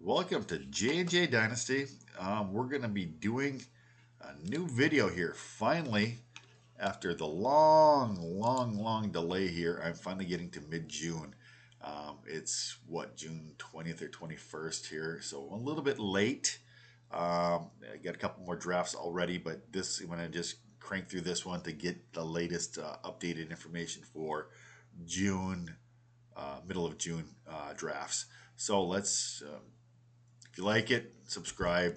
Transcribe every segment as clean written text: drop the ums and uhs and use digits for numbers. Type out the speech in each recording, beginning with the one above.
Welcome to J&J Dynasty. We're going to be doing a new video here. Finally, after the long delay here, I'm finally getting to mid-June. It's what, June 20th or 21st here, so a little bit late. I got a couple more drafts already, but I'm going to just crank through this one to get the latest updated information for June, middle of June drafts. So if you like it, subscribe,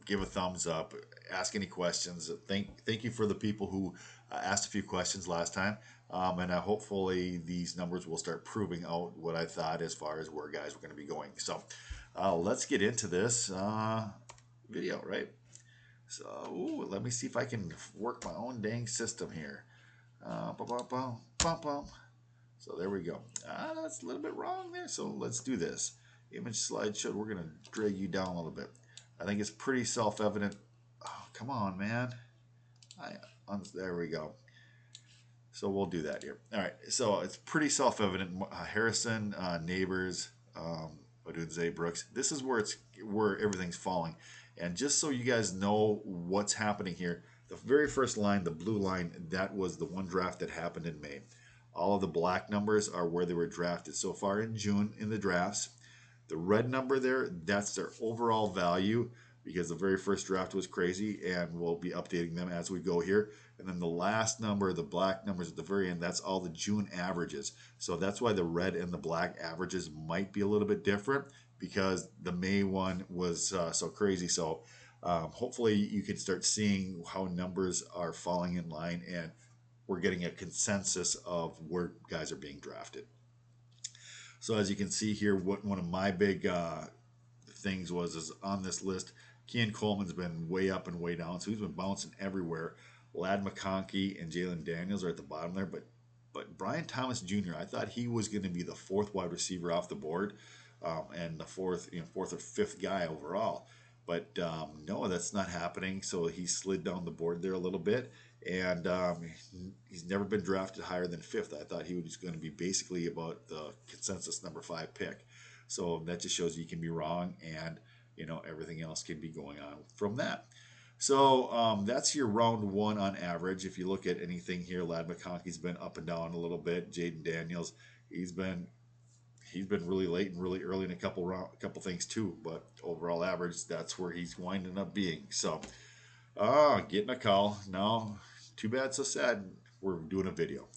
give a thumbs up, ask any questions. Thank you for the people who asked a few questions last time, and hopefully these numbers will start proving out what I thought as far as where guys were going to be going. So let's get into this video, right? So let me see if I can work my own dang system here. So there we go. That's a little bit wrong there. So let's do this. Image slideshow. We're going to drag you down a little bit. I think it's pretty self-evident. Oh, come on, man. There we go. So we'll do that here. All right. So it's pretty self-evident. Harrison, Neighbors, Odunze, Brooks. This is where everything's falling. And just so you guys know what's happening here, the very first line, the blue line, that was the one draft that happened in May. All of the black numbers are where they were drafted so far in June in the drafts. The red number there, that's their overall value because the very first draft was crazy, and we'll be updating them as we go here. And then the last number, the black numbers at the very end, that's all the June averages. So that's why the red and the black averages might be a little bit different because the May one was so crazy. So hopefully you can start seeing how numbers are falling in line and we're getting a consensus of where guys are being drafted. So as you can see here, what one of my big things is on this list, Kean Coleman's been way up and way down, so he's been bouncing everywhere. Lad McConkey and Jalen Daniels are at the bottom there, but Brian Thomas Jr., I thought he was going to be the fourth wide receiver off the board, and the fourth or fifth guy overall. But no, that's not happening. So he slid down the board there a little bit, and he's never been drafted higher than fifth. I thought he was going to be basically about the consensus number 5 pick. So that just shows you can be wrong, and everything else can be going on from that. So that's your round one on average. If you look at anything here, Lad McConkey's been up and down a little bit. Jaden Daniels, he's been really late and really early in a couple things too. But overall average, that's where he's winding up being. So getting a call. No, too bad, so sad. We're doing a video.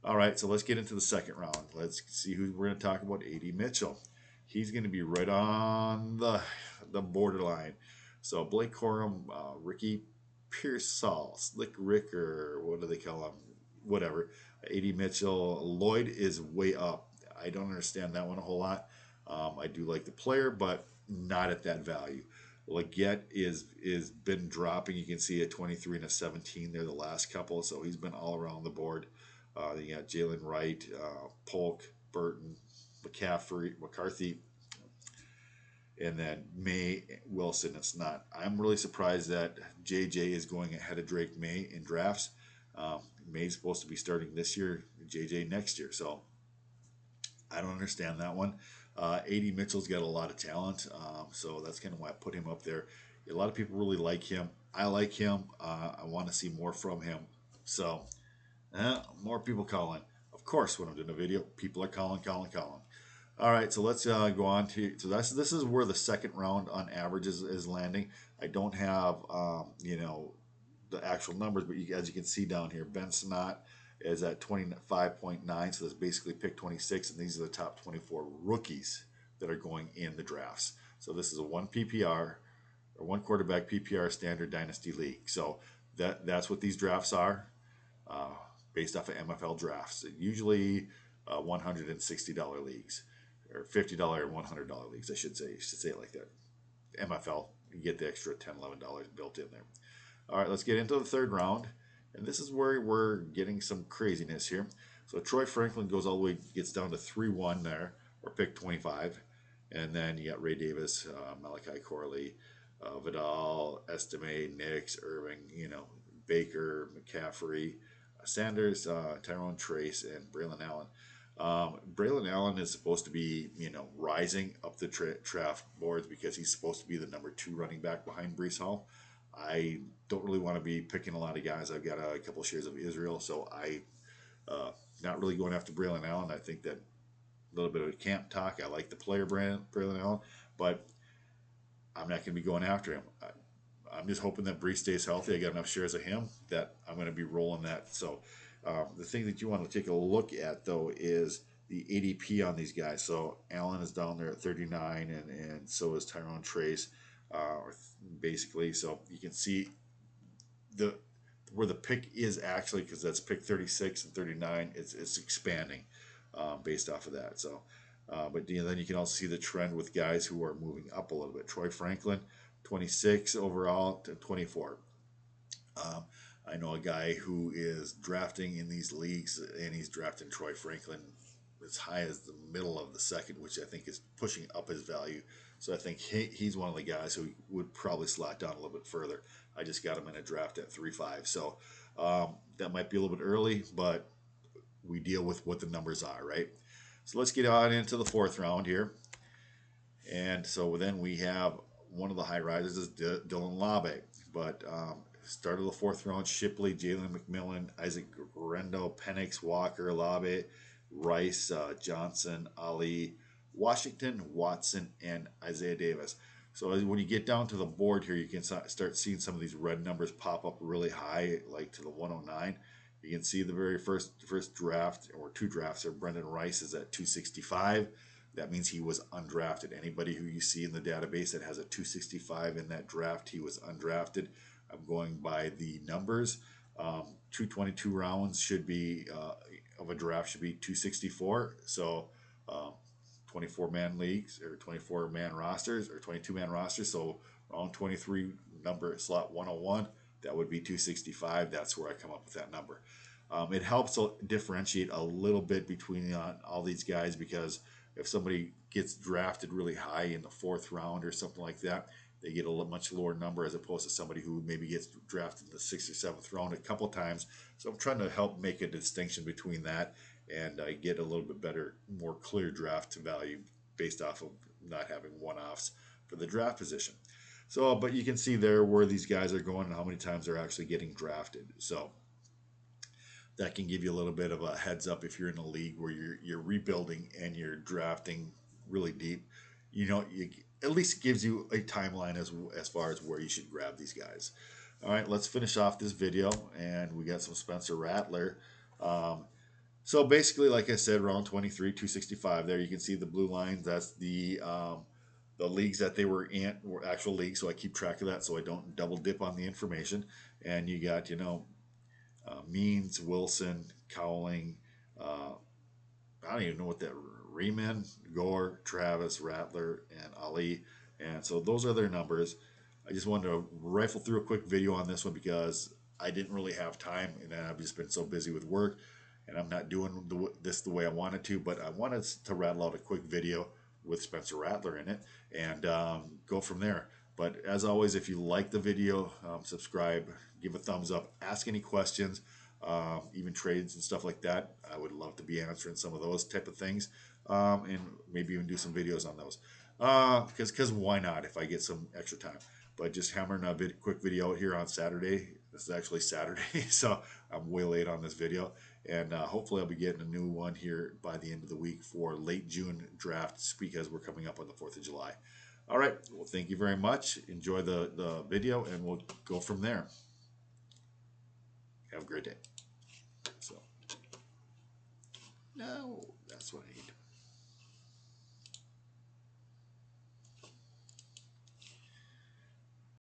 All right, so let's get into the second round. Let's see who we're going to talk about. A.D. Mitchell. He's going to be right on the borderline. So Blake Corum, Ricky Pearsall, Slick Rick, or what do they call him? Whatever. A.D. Mitchell. Lloyd is way up. I don't understand that one a whole lot. I do like the player, but not at that value. Leggett is been dropping. You can see a 23 and a 17 there the last couple, so he's been all around the board. You got Jalen Wright, Polk, Burton, McCarthy, and then May, Wilson. I'm really surprised that JJ is going ahead of Drake May in drafts. May's supposed to be starting this year, JJ next year. So I don't understand that one. A.D. Mitchell's got a lot of talent, so that's kind of why I put him up there. A lot of people really like him. I like him. I want to see more from him. So more people calling. Of course, when I'm doing a video, people are calling. All right, so let's go on to. So this is where the second round on average is landing. I don't have the actual numbers, but as you can see down here, Ben Snott is at 25.9, so that's basically pick 26, and these are the top 24 rookies that are going in the drafts. So this is a one quarterback PPR standard dynasty league. So that's what these drafts are, based off of MFL drafts. Usually $160 leagues, or $50 and $100 leagues. I should say it like that. MFL, you get the extra $10, $11 built in there. All right, let's get into the third round. And this is where we're getting some craziness here. So Troy Franklin goes all the way, gets down to 3-1 there, or pick 25. And then you got Ray Davis, Malachi Corley, Vidal, Estime, Nix, Irving, Baker, McCaffrey, Sanders, Tyrone Trace, and Braylon Allen. Braylon Allen is supposed to be, you know, rising up the draft boards because he's supposed to be the #2 running back behind Breece Hall. I don't really want to be picking a lot of guys. I've got a couple shares of Israel, so I not really going after Braylon Allen. I think that a little bit of camp talk. I like the player Braylon Allen, but I'm not going to be going after him. I'm just hoping that Breece stays healthy. I got enough shares of him that I'm going to be rolling that. So the thing that you want to take a look at, though, is the ADP on these guys. So Allen is down there at 39, and so is Tyrone Trace, basically. So you can see where the pick is actually, because that's pick 36 and 39. It's expanding based off of that. So, but you know, then you can also see the trend with guys who are moving up a little bit. Troy Franklin, 26 overall to 24. I know a guy who is drafting in these leagues, and he's drafting Troy Franklin as high as the middle of the second, which I think is pushing up his value. So I think he's one of the guys who would probably slot down a little bit further. I just got him in a draft at 3.5. So that might be a little bit early, but we deal with what the numbers are, right? So let's get on into the 4th round here. And so then we have one of the high risers is Dylan Labe. But start of the 4th round, Shipley, Jalen McMillan, Isaac Guerrero, Penix, Walker, Labe, Rice, Johnson, Ali, Washington, Watson, and Isaiah Davis. So when you get down to the board here, you can start seeing some of these red numbers pop up really high, like to the 109. You can see the very first draft, or 2 drafts, there, Brendan Rice is at 265. That means he was undrafted. Anybody who you see in the database that has a 265 in that draft, he was undrafted. I'm going by the numbers. 222 rounds should be of a draft should be 264. So 24-man leagues, or 24-man rosters, or 22-man rosters. So round 23, number slot 101, that would be 265. That's where I come up with that number. It helps differentiate a little bit between all these guys, because if somebody gets drafted really high in the 4th round or something like that, they get a much lower number as opposed to somebody who maybe gets drafted in the 6th or 7th round a couple times. So I'm trying to help make a distinction between that and get a little bit better, more clear draft value based off of not having one-offs for the draft position. So, but you can see there where these guys are going and how many times they're actually getting drafted. So that can give you a little bit of a heads up if you're in a league where you're rebuilding and you're drafting really deep. You know, it at least gives you a timeline as far as where you should grab these guys. All right, let's finish off this video, and we got some Spencer Rattler. So basically, like I said, round 23, 265 there. You can see the blue lines. That's the leagues that they were in were actual leagues, so I keep track of that so I don't double dip on the information. And you got, you know, Means, Wilson, Cowling, I don't even know what that, Riemann, Gore, Travis, Rattler, and Ali. And so those are their numbers. I just wanted to rifle through a quick video on this one because I didn't really have time, and I've just been so busy with work, and I'm not doing this the way I wanted to, but I wanted to rattle out a quick video with Spencer Rattler in it and go from there. But as always, if you like the video, subscribe, give a thumbs up, ask any questions, even trades and stuff like that. I would love to be answering some of those type of things, and maybe even do some videos on those. Because why not if I get some extra time? But just hammering a quick video out here on Saturday. This is actually Saturday, so I'm way late on this video. And hopefully I'll be getting a new one here by the end of the week for late June drafts, because we're coming up on the 4th of July. All right, well, thank you very much. Enjoy the video, and we'll go from there. Have a great day. So, no, that's what I need.